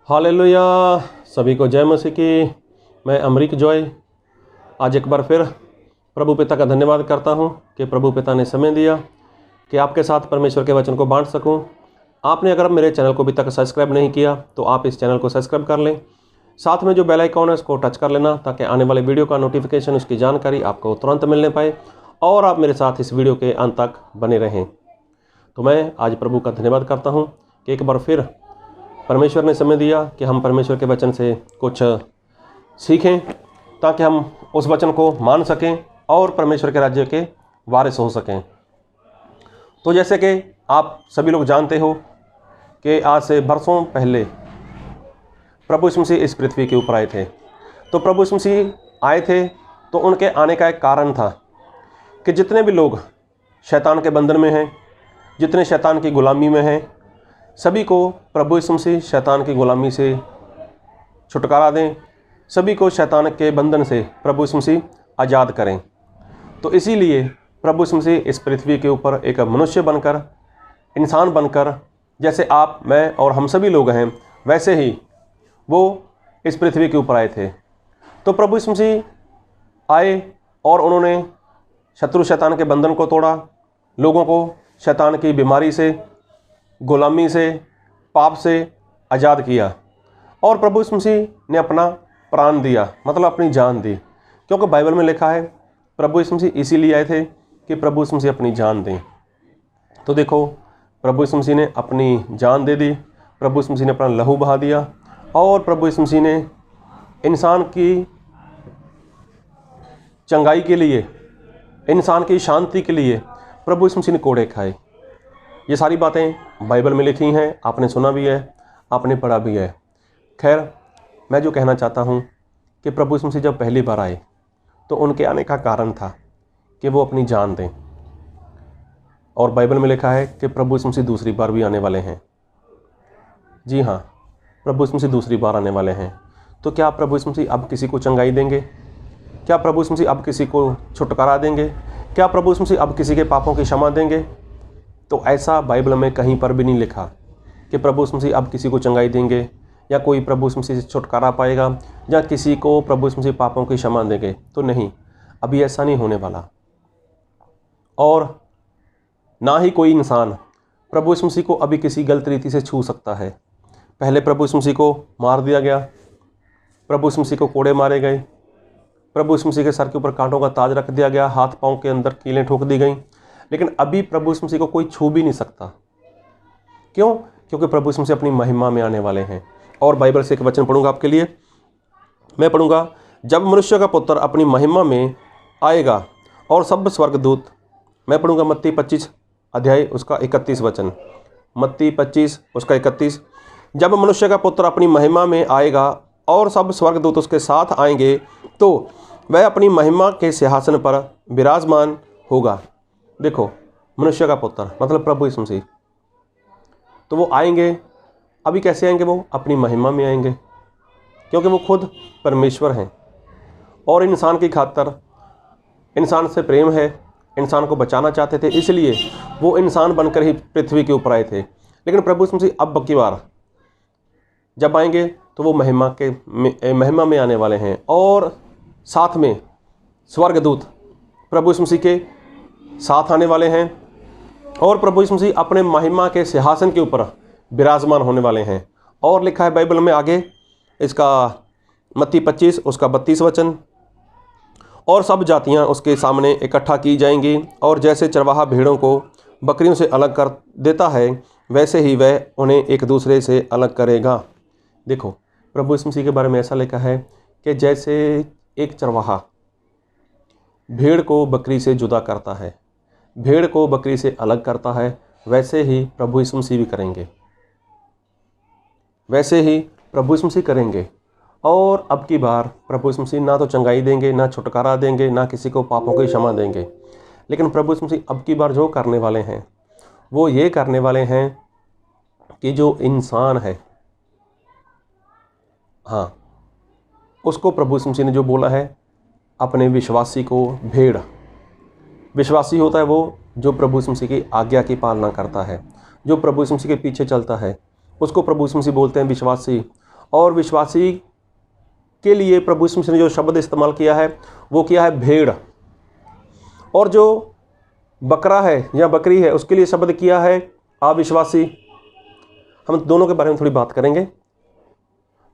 Hallelujah. सभी को जय मसीह की। मैं अमरीक जॉय आज एक बार फिर प्रभु पिता का धन्यवाद करता हूं कि प्रभु पिता ने समय दिया कि आपके साथ परमेश्वर के वचन को बांट सकूं। आपने अगर मेरे चैनल को अभी तक सब्सक्राइब नहीं किया तो आप इस चैनल को सब्सक्राइब कर लें। साथ में जो बेल आइकॉन है उसको टच कर लेना ताकि आने वाले वीडियो का नोटिफिकेशन, उसकी जानकारी आपको तुरंत मिलने पाए और आप मेरे साथ इस वीडियो के अंत तक बने रहें। तो मैं आज प्रभु का धन्यवाद करता हूँ कि एक बार फिर परमेश्वर ने समय दिया कि हम परमेश्वर के वचन से कुछ सीखें ताकि हम उस वचन को मान सकें और परमेश्वर के राज्य के वारिस हो सकें। तो जैसे कि आप सभी लोग जानते हो कि आज से बरसों पहले प्रभु यीशु मसीह इस पृथ्वी के ऊपर आए थे। तो प्रभु यीशु मसीह आए थे तो उनके आने का एक कारण था कि जितने भी लोग शैतान के बंधन में हैं, जितने शैतान की गुलामी में हैं, सभी को प्रभु यीशु मसीह शैतान की गुलामी से छुटकारा दें, सभी को शैतान के बंधन से प्रभु यीशु मसीह आज़ाद करें। तो इसीलिए प्रभु यीशु मसीह इस पृथ्वी के ऊपर एक मनुष्य बनकर, इंसान बनकर, जैसे आप, मैं और हम सभी लोग हैं, वैसे ही वो इस पृथ्वी के ऊपर आए थे। तो प्रभु यीशु मसीह आए और उन्होंने शत्रु शैतान के बंधन को तोड़ा, लोगों को शैतान की बीमारी से, गुलामी से, पाप से आज़ाद किया। और प्रभु यीशु मसीह ने अपना प्राण दिया, मतलब अपनी जान दी, क्योंकि बाइबल में लिखा है प्रभु यीशु मसीह इसीलिए आए थे कि प्रभु यीशु मसीह अपनी जान दें। तो देखो, प्रभु यीशु मसीह ने अपनी जान दे दी, प्रभु यीशु मसीह ने अपना लहू बहा दिया और प्रभु यीशु मसीह ने इंसान की चंगाई के लिए, इंसान की शांति के लिए प्रभु यीशु मसीह ने कोड़े खाए। ये सारी बातें बाइबल में लिखी हैं, आपने सुना भी है, आपने पढ़ा भी है। खैर, मैं जो कहना चाहता हूँ कि प्रभु यीशु मसीह जब पहली बार आए तो उनके आने का कारण था कि वो अपनी जान दें। और बाइबल में लिखा है कि प्रभु यीशु मसीह दूसरी बार भी आने वाले हैं। जी हाँ, प्रभु यीशु मसीह दूसरी बार आने वाले हैं। तो क्या प्रभु यीशु मसीह अब किसी को चंगाई देंगे? क्या प्रभु यीशु मसीह अब किसी को छुटकारा देंगे? क्या प्रभु यीशु मसीह अब किसी के पापों की क्षमा देंगे? तो ऐसा बाइबल में कहीं पर भी नहीं लिखा कि प्रभु यीशु मसीह अब किसी को चंगाई देंगे या कोई प्रभु यीशु मसीह से छुटकारा पाएगा या किसी को प्रभु यीशु मसीह पापों की क्षमा देंगे। तो नहीं, अभी ऐसा नहीं होने वाला। और ना ही कोई इंसान प्रभु यीशु मसीह को अभी किसी गलत रीति से छू सकता है। पहले प्रभु यीशु मसीह को मार दिया गया, प्रभु यीशु मसीह को कोड़े मारे गए, प्रभु यीशु मसीह के सर के ऊपर कांटों का ताज रख दिया गया, हाथ पाँव के अंदर कीलें ठोक दी गई, लेकिन अभी प्रभु यीशु मसीह को कोई छू भी नहीं सकता। क्यों? क्योंकि प्रभु यीशु मसीह अपनी महिमा में आने वाले हैं। और बाइबल से एक वचन पढ़ूंगा आपके लिए। मैं पढ़ूंगा, जब मनुष्य का पुत्र अपनी महिमा में आएगा और सब स्वर्गदूत। मैं पढ़ूंगा मत्ती 25 अध्याय उसका 31 वचन। मत्ती 25 उसका 31। जब मनुष्य का पुत्र अपनी महिमा में आएगा और सब स्वर्गदूत उसके साथ आएंगे तो वह अपनी महिमा के सिंहासन पर विराजमान होगा। देखो, मनुष्य का पुत्र मतलब प्रभु यीशु मसीह, तो वो आएंगे। अभी कैसे आएंगे? वो अपनी महिमा में आएंगे, क्योंकि वो खुद परमेश्वर हैं और इंसान की खातिर, इंसान से प्रेम है, इंसान को बचाना चाहते थे, इसलिए वो इंसान बनकर ही पृथ्वी के ऊपर आए थे। लेकिन प्रभु यीशु मसीह अब की बार जब आएंगे तो वो महिमा में आने वाले हैं और साथ में स्वर्गदूत प्रभु यीशु मसीह के साथ आने वाले हैं और प्रभु यीशु मसीह अपने महिमा के सिंहासन के ऊपर विराजमान होने वाले हैं। और लिखा है बाइबल में आगे इसका मत्ती 25 उसका 32 वचन, और सब जातियां उसके सामने इकट्ठा की जाएंगी और जैसे चरवाहा भेड़ों को बकरियों से अलग कर देता है वैसे ही वह उन्हें एक दूसरे से अलग करेगा। देखो, प्रभु यीशु मसीह के बारे में ऐसा लिखा है कि जैसे एक चरवाहा भेड़ को बकरी से जुदा करता है, भेड़ को बकरी से अलग करता है, वैसे ही प्रभु यीशु मसीह भी करेंगे, वैसे ही प्रभु यीशु मसीह करेंगे। और अब की बार प्रभु यीशु मसीह ना तो चंगाई देंगे, ना छुटकारा देंगे, ना किसी को पापों की क्षमा देंगे, लेकिन प्रभु यीशु मसीह अब की बार जो करने वाले हैं वो ये करने वाले हैं कि जो इंसान है, हाँ, उसको प्रभु यीशु मसीह ने जो बोला है, अपने विश्वासी को भेड़, विश्वासी होता है वो जो प्रभु यीशु मसीह की आज्ञा की पालना करता है, जो प्रभु यीशु मसीह के पीछे चलता है, उसको प्रभु यीशु मसीह बोलते हैं विश्वासी। और विश्वासी के लिए प्रभु यीशु मसीह ने जो शब्द इस्तेमाल किया है वो किया है भेड़, और जो बकरा है या बकरी है उसके लिए शब्द किया है अविश्वासी। हम दोनों के बारे में थोड़ी बात करेंगे।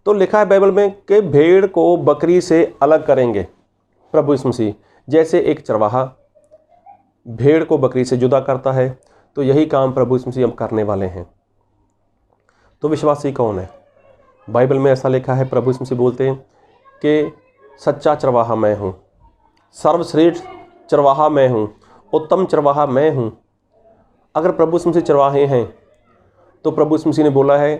तो लिखा है बाइबल में कि भेड़ को बकरी से अलग करेंगे प्रभु यीशु मसीह। जैसे एक चरवाहा भेड़ को बकरी से जुदा करता है, तो यही काम प्रभु यीशु मसीह हम करने वाले हैं। तो विश्वासी कौन है? बाइबल में ऐसा लिखा है, प्रभु यीशु मसीह बोलते हैं कि सच्चा चरवाहा मैं हूँ, सर्वश्रेष्ठ चरवाहा मैं हूँ, उत्तम चरवाहा मैं हूँ। अगर प्रभु यीशु मसीह चरवाहे हैं तो प्रभु यीशु मसीह ने बोला है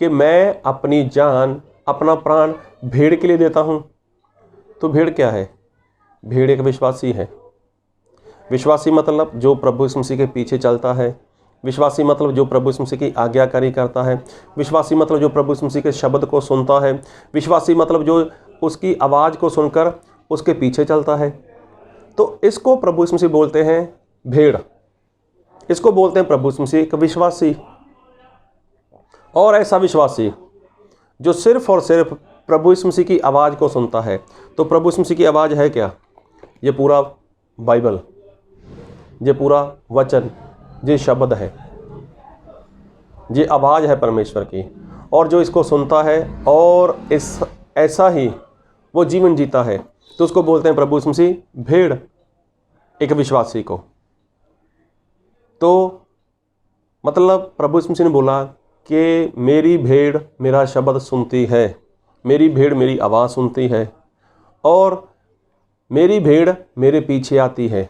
कि मैं अपनी जान, अपना प्राण भेड़ के लिए देता हूँ। तो भेड़ क्या है? भेड़ एक विश्वासी है। विश्वासी मतलब जो प्रभु यीशु मसीह के पीछे चलता है। विश्वासी मतलब जो प्रभु यीशु मसीह की आज्ञाकारी करता है। विश्वासी मतलब जो प्रभु यीशु मसीह के शब्द को सुनता है। विश्वासी मतलब जो उसकी आवाज़ को सुनकर उसके पीछे चलता है। तो इसको प्रभु यीशु मसीह बोलते हैं भेड़, इसको बोलते हैं प्रभु यीशु मसीह एक विश्वासी। और ऐसा विश्वासी जो सिर्फ और सिर्फ प्रभु यीशु मसीह की आवाज़ को सुनता है। तो प्रभु यीशु मसीह की आवाज़ है क्या? ये पूरा बाइबल, ये पूरा वचन, ये शब्द है, ये आवाज़ है परमेश्वर की। और जो इसको सुनता है और ऐसा ही वो जीवन जीता है, तो उसको बोलते हैं प्रभु यीशु मसीह भेड़, एक विश्वासी को। तो मतलब प्रभु यीशु मसीह ने बोला कि मेरी भेड़ मेरा शब्द सुनती है, मेरी भेड़ मेरी आवाज़ सुनती है, और मेरी भेड़ मेरे पीछे आती है।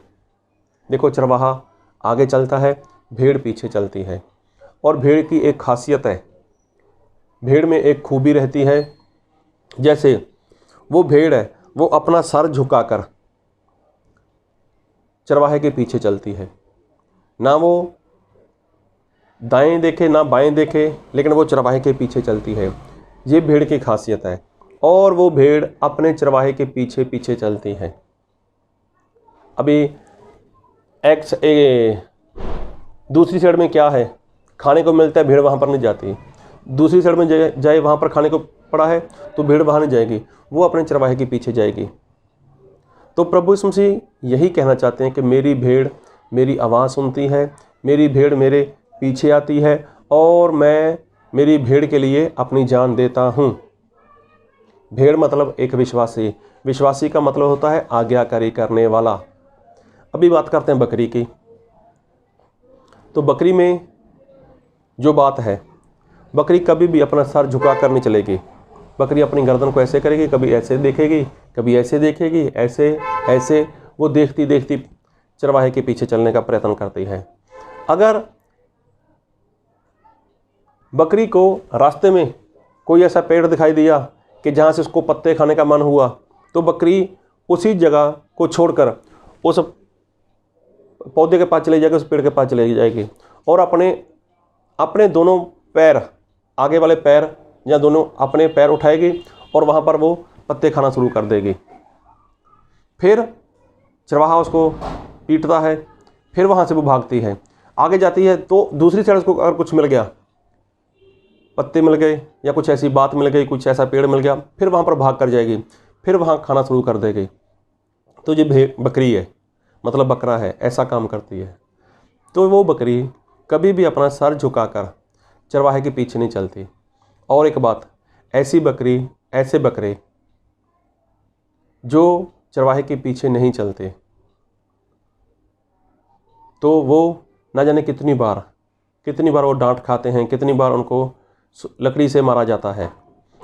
देखो, चरवाहा आगे चलता है, भेड़ पीछे चलती है। और भेड़ की एक खासियत है, भेड़ में एक खूबी रहती है। जैसे वो भेड़ है, वो अपना सर झुकाकर चरवाहे के पीछे चलती है, ना वो दाएं देखे ना बाएं देखे, लेकिन वो चरवाहे के पीछे चलती है। ये भेड़ की खासियत है। और वो भेड़ अपने चरवाहे के पीछे पीछे चलती है। अभी दूसरी साइड में क्या है? खाने को मिलता है, भेड़ वहाँ पर नहीं जाती। दूसरी साइड में जाए वहाँ पर खाने को पड़ा है तो भेड़ वहाँ नहीं जाएगी, वो अपने चरवाहे के पीछे जाएगी। तो प्रभु यीशु मसीह यही कहना चाहते हैं कि मेरी भेड़ मेरी आवाज़ सुनती है, मेरी भेड़ मेरे पीछे आती है, और मैं मेरी भेड़ के लिए अपनी जान देता हूँ। भेड़ मतलब एक विश्वासी, विश्वासी का मतलब होता है आज्ञाकारी करने वाला। अभी बात करते हैं बकरी की। तो बकरी में जो बात है, बकरी कभी भी अपना सर झुका कर नहीं चलेगी। बकरी अपनी गर्दन को ऐसे करेगी, कभी ऐसे देखेगी, कभी ऐसे देखेगी, ऐसे ऐसे वो देखती देखती चरवाहे के पीछे चलने का प्रयत्न करती है। अगर बकरी को रास्ते में कोई ऐसा पेड़ दिखाई दिया कि जहाँ से उसको पत्ते खाने का मन हुआ, तो बकरी उसी जगह को छोड़कर उस पौधे के पास चले जाएगी, उस पेड़ के पास चले जाएगी, और अपने दोनों पैर, आगे वाले पैर या दोनों अपने पैर उठाएगी और वहाँ पर वो पत्ते खाना शुरू कर देगी। फिर चरवाहा उसको पीटता है, फिर वहाँ से वो भागती है, आगे जाती है। तो दूसरी साइड उसको अगर कुछ मिल गया, पत्ते मिल गए या कुछ ऐसी बात मिल गई, कुछ ऐसा पेड़ मिल गया, फिर वहाँ पर भाग कर जाएगी, फिर वहाँ खाना शुरू कर देगी। तो ये बकरी है, मतलब बकरा है, ऐसा काम करती है। तो वो बकरी कभी भी अपना सर झुकाकर चरवाहे के पीछे नहीं चलती। और एक बात, ऐसी बकरी, ऐसे बकरे जो चरवाहे के पीछे नहीं चलते, तो वो ना जाने कितनी बार वो डांट खाते हैं, कितनी बार उनको लकड़ी से मारा जाता है,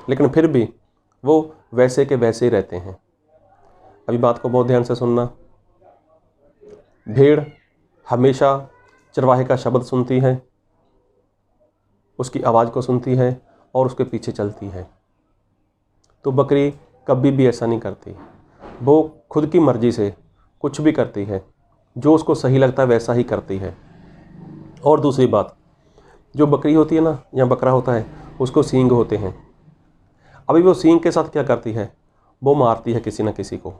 लेकिन फिर भी वो वैसे के वैसे ही रहते हैं। अभी बात को बहुत ध्यान से सुनना। भेड़ हमेशा चरवाहे का शब्द सुनती है, उसकी आवाज़ को सुनती है और उसके पीछे चलती है। तो बकरी कभी भी ऐसा नहीं करती, वो खुद की मर्ज़ी से कुछ भी करती है, जो उसको सही लगता है वैसा ही करती है। और दूसरी बात, जो बकरी होती है ना, या बकरा होता है, उसको सींग होते हैं। अभी वो सींग के साथ क्या करती है? वो मारती है किसी न किसी को,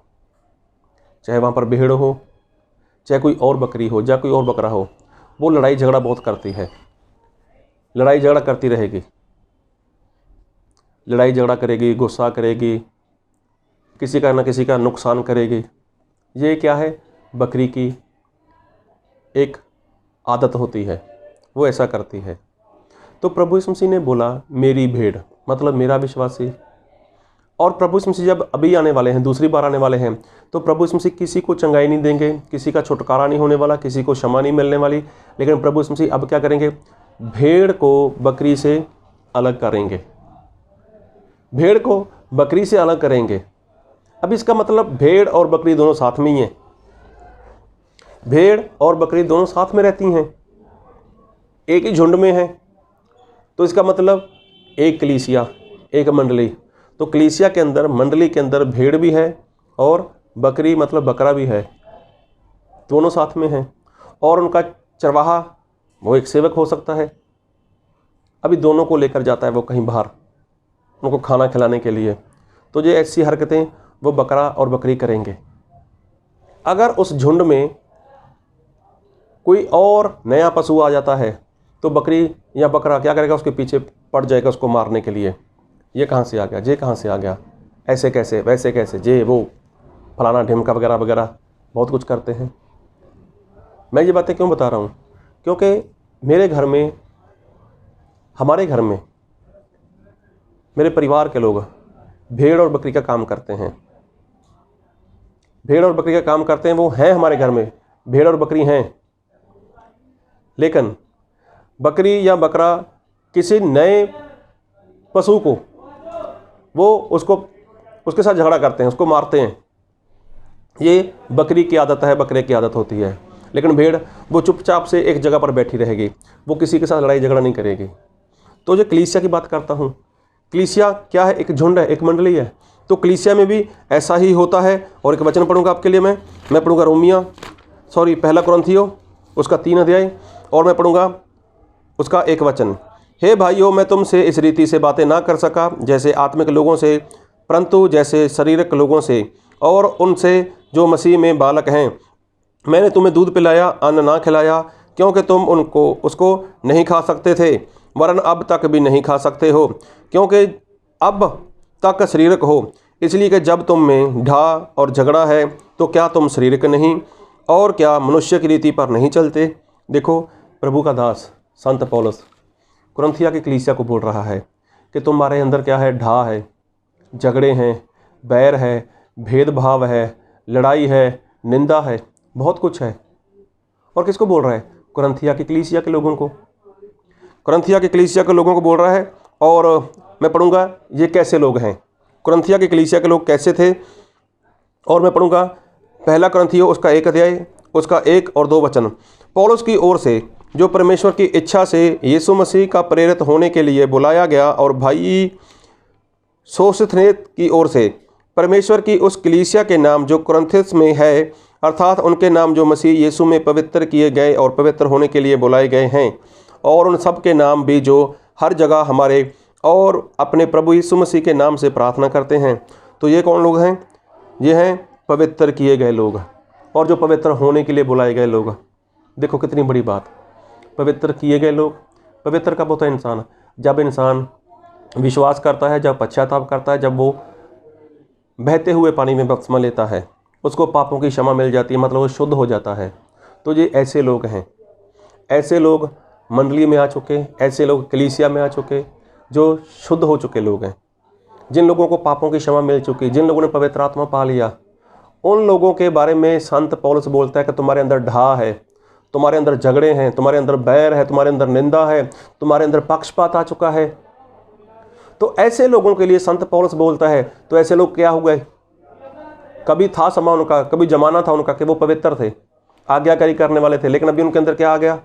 चाहे वहाँ पर भेड़ हो, चाहे कोई और बकरी हो, चाहे कोई और बकरा हो। वो लड़ाई झगड़ा बहुत करती है, लड़ाई झगड़ा करती रहेगी। लड़ाई झगड़ा करेगी, गुस्सा करेगी, किसी का न किसी का नुकसान करेगी। ये क्या है? बकरी की एक आदत होती है, वो ऐसा करती है। तो प्रभु यीशु मसीह ने बोला मेरी भेड़, मतलब मेरा विश्वासी। और प्रभु यीशु मसीह जब अभी आने वाले हैं, दूसरी बार आने वाले हैं, तो प्रभु यीशु मसीह किसी को चंगाई नहीं देंगे, किसी का छुटकारा नहीं होने वाला, किसी को क्षमा नहीं मिलने वाली। लेकिन प्रभु यीशु मसीह अब क्या करेंगे? भेड़ को बकरी से अलग करेंगे, भेड़ को बकरी से अलग करेंगे। अब इसका मतलब भेड़ और बकरी दोनों साथ में ही हैं, भेड़ और बकरी दोनों साथ में रहती हैं, एक ही झुंड में हैं। तो इसका मतलब एक कलीसिया, एक मंडली। तो कलीसिया के अंदर, मंडली के अंदर भेड़ भी है और बकरी मतलब बकरा भी है, दोनों साथ में हैं। और उनका चरवाहा वो एक सेवक हो सकता है, अभी दोनों को लेकर जाता है वो कहीं बाहर उनको खाना खिलाने के लिए। तो ये ऐसी हरकतें वो बकरा और बकरी करेंगे। अगर उस झुंड में कोई और नया पशु आ जाता है तो बकरी या बकरा क्या करेगा? उसके पीछे पड़ जाएगा उसको मारने के लिए। ये कहाँ से आ गया, ये कहाँ से आ गया, ऐसे कैसे, वैसे कैसे, जे वो फलाना ढिमका वगैरह वगैरह बहुत कुछ करते हैं। मैं ये बातें क्यों बता रहा हूँ? क्योंकि मेरे घर में, हमारे घर में, मेरे परिवार के लोग भेड़ और बकरी का काम करते हैं, भेड़ और बकरी का काम करते हैं। वो हैं हमारे घर में, भेड़ और बकरी हैं। लेकिन बकरी या बकरा किसी नए पशु को, वो उसके साथ झगड़ा करते हैं, उसको मारते हैं। ये बकरी की आदत है, बकरे की आदत होती है। लेकिन भेड़ वो चुपचाप से एक जगह पर बैठी रहेगी, वो किसी के साथ लड़ाई झगड़ा नहीं करेगी। तो जो कलीसिया की बात करता हूँ, कलीसिया क्या है? एक झुंड है, एक मंडली है। तो कलीसिया में भी ऐसा ही होता है। और एक वचन पढ़ूंगा आपके लिए, मैं पढ़ूंगा पहला कुरिन्थियों उसका 3 अध्याय, और मैं पढ़ूंगा उसका 1 वचन। हे भाइयों, मैं तुमसे इस रीति से बातें ना कर सका जैसे आत्मिक लोगों से, परंतु जैसे शारीरिक लोगों से, और उनसे जो मसीह में बालक हैं। मैंने तुम्हें दूध पिलाया, अन्न ना खिलाया, क्योंकि तुम उसको नहीं खा सकते थे, वरन अब तक भी नहीं खा सकते हो, क्योंकि अब तक शारीरिक हो। इसलिए कि जब तुम में ढा और झगड़ा है तो क्या तुम शारीरिक नहीं, और क्या मनुष्य की रीति पर नहीं चलते? देखो, प्रभु का दास संत पौलुस कुरिन्थिया की कलीसिया को बोल रहा है कि तुम्हारे अंदर क्या है? ढा है, झगड़े हैं, बैर है, भेदभाव है, लड़ाई है, निंदा है, बहुत कुछ है। और किसको बोल रहा है? कुरिन्थिया की कलीसिया के लोगों को, कुरिन्थिया की कलीसिया के लोगों को बोल रहा है। और मैं पढ़ूंगा ये कैसे लोग हैं, कुरिन्थिया की कलीसिया के लोग कैसे थे। और मैं पढ़ूंगा पहला कुरिन्थियों उसका 1 अध्याय, उसका 1 और 2 वचन। पौलुस की ओर से, जो परमेश्वर की इच्छा से यीशु मसीह का प्रेरित होने के लिए बुलाया गया, और भाई सोस्थिनेस की ओर से, परमेश्वर की उस कलीसिया के नाम जो कुरिन्थुस में है, अर्थात उनके नाम जो मसीह यीशु में पवित्र किए गए और पवित्र होने के लिए बुलाए गए हैं, और उन सब के नाम भी जो हर जगह हमारे और अपने प्रभु यीशु मसीह के नाम से प्रार्थना करते हैं। तो ये कौन लोग हैं? ये हैं पवित्र किए गए लोग, और जो पवित्र होने के लिए बुलाए गए लोग। देखो कितनी बड़ी बात, पवित्र किए गए लोग। पवित्र कब होता है इंसान? जब इंसान विश्वास करता है, जब पश्चाताप करता है, जब वो बहते हुए पानी में बपतिस्मा लेता है, उसको पापों की क्षमा मिल जाती है, मतलब वो शुद्ध हो जाता है। तो ये ऐसे लोग हैं, ऐसे लोग मंडली में आ चुके, ऐसे लोग कलीसिया में आ चुके, जो शुद्ध हो चुके लोग हैं, जिन लोगों को पापों की क्षमा मिल चुकी, जिन लोगों ने पवित्र आत्मा पा लिया। उन लोगों के बारे में संत पौलुस बोलता है कि तुम्हारे अंदर ढा है, तुम्हारे अंदर झगड़े हैं, तुम्हारे अंदर बैर है, तुम्हारे अंदर निंदा है, तुम्हारे अंदर पक्षपात आ चुका है। तो ऐसे लोगों के लिए संत पौलुस बोलता है। तो ऐसे लोग क्या हो गए? कभी था समय उनका, कभी जमाना था उनका कि वो पवित्र थे, आज्ञाकारी करने वाले थे, लेकिन अभी उनके अंदर क्या आ गया?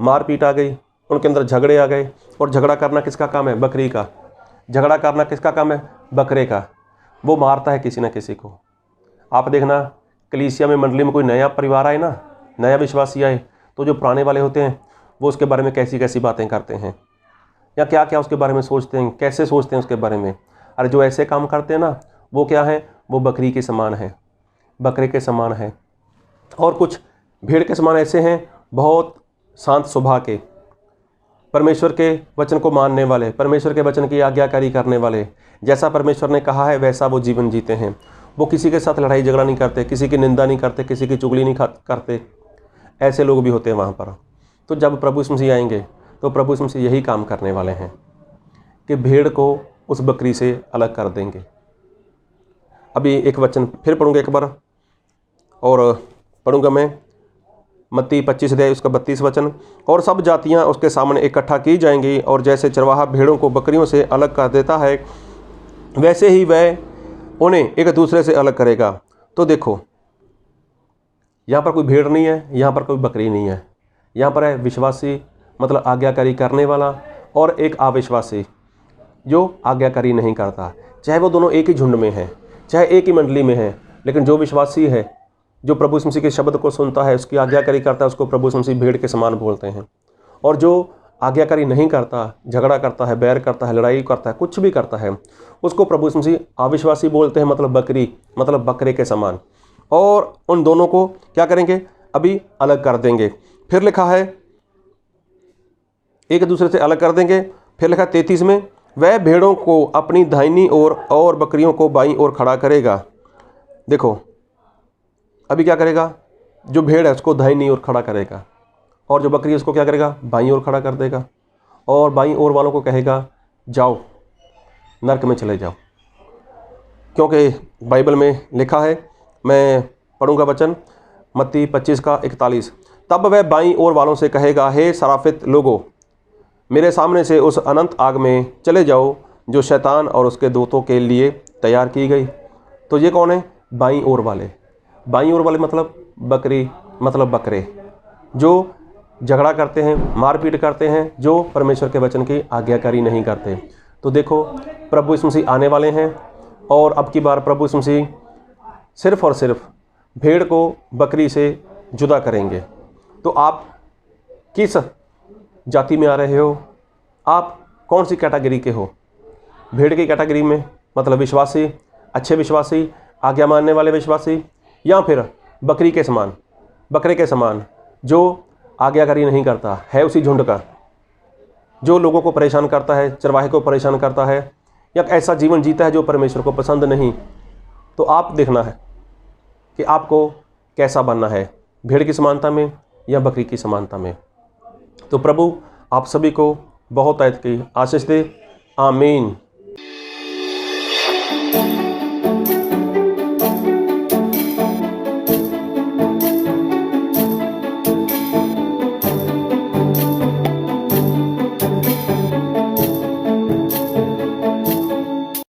मारपीट आ गई, उनके अंदर झगड़े आ गए। और झगड़ा करना किसका काम है? बकरी का। झगड़ा करना किसका काम है? बकरे का। वो मारता है किसी न किसी को। आप देखना, कलीसिया में, मंडली में कोई नया परिवार आए ना, नया विश्वासी आए, तो जो पुराने वाले होते हैं वो उसके बारे में कैसी कैसी बातें करते हैं, या क्या क्या उसके बारे में सोचते हैं, कैसे सोचते हैं उसके बारे में। अरे जो ऐसे काम करते हैं ना, वो क्या है? वो बकरी के समान है, बकरे के समान है। और कुछ भेड़ के समान ऐसे हैं, बहुत शांत स्वभाव के, परमेश्वर के वचन को मानने वाले, परमेश्वर के वचन की आज्ञाकारी करने वाले, जैसा परमेश्वर ने कहा है वैसा वो जीवन जीते हैं। वो किसी के साथ लड़ाई झगड़ा नहीं करते, किसी की निंदा नहीं करते, किसी की चुगली नहीं करते। ऐसे लोग भी होते हैं वहाँ पर। तो जब प्रभु यीशु मसीह आएंगे तो प्रभु यीशु मसीह यही काम करने वाले हैं कि भेड़ को उस बकरी से अलग कर देंगे। अभी एक वचन फिर पढ़ूंगा एक बार, और पढ़ूंगा मैं मत्ती 25 अध्याय उसका 32 वचन। और सब जातियां उसके सामने इकट्ठा की जाएंगी, और जैसे चरवाहा भेड़ों को बकरियों से अलग कर देता है वैसे ही वह उन्हें एक दूसरे से अलग करेगा। तो देखो, यहाँ पर कोई भेड़ नहीं है, यहाँ पर कोई बकरी नहीं है। यहाँ पर है विश्वासी मतलब आज्ञाकारी करने वाला, और एक अविश्वासी जो आज्ञाकारी नहीं करता। चाहे वो दोनों एक ही झुंड में हैं, चाहे एक ही मंडली में हैं, लेकिन जो विश्वासी है, जो प्रभु यीशु मसीह के शब्द को सुनता है, उसकी आज्ञाकारी करता है, उसको प्रभु यीशु मसीह भेड़ के समान बोलते हैं। और जो आज्ञाकारी नहीं करता, झगड़ा करता है, बैर करता है, लड़ाई करता है, कुछ भी करता है, उसको प्रभु यीशु मसीह अविश्वासी बोलते हैं, मतलब बकरी, मतलब बकरे के समान। और उन दोनों को क्या करेंगे? अभी अलग कर देंगे। फिर लिखा है एक दूसरे से अलग कर देंगे। फिर लिखा 33 में, वह भेड़ों को अपनी दाहिनी ओर और बकरियों को बाईं ओर खड़ा करेगा। देखो, अभी क्या करेगा? जो भेड़ है उसको दाहिनी ओर खड़ा करेगा, और जो बकरी है उसको क्या करेगा? बाईं ओर खड़ा कर देगा। और बाईं ओर वालों को कहेगा जाओ नरक में चले जाओ, क्योंकि बाइबल में लिखा है, मैं पढ़ूंगा वचन मत्ती 25 का 41। तब वह बाईं ओर वालों से कहेगा, हे सराफित लोगों, मेरे सामने से उस अनंत आग में चले जाओ जो शैतान और उसके दूतों के लिए तैयार की गई। तो ये कौन है? बाईं ओर वाले। बाईं ओर वाले मतलब बकरी, मतलब बकरे, जो झगड़ा करते हैं, मारपीट करते हैं, जो परमेश्वर के वचन की आज्ञाकारी नहीं करते। तो देखो, प्रभु यीशु मसीह आने वाले हैं, और अब की बार प्रभु यीशु मसीह सिर्फ और सिर्फ भेड़ को बकरी से जुदा करेंगे। तो आप किस जाति में आ रहे हो? आप कौन सी कैटेगरी के हो? भेड़ की कैटेगरी में, मतलब विश्वासी, अच्छे विश्वासी, आज्ञा मानने वाले विश्वासी, या फिर बकरी के समान, बकरे के समान जो आज्ञाकारी नहीं करता है, उसी झुंड का, जो लोगों को परेशान करता है, चरवाहे को परेशान करता है, या ऐसा जीवन जीता है जो परमेश्वर को पसंद नहीं। तो आप देखना है कि आपको कैसा बनना है, भेड़ की समानता में या बकरी की समानता में। तो प्रभु आप सभी को बहुत आयत की आशीष दे। आमीन।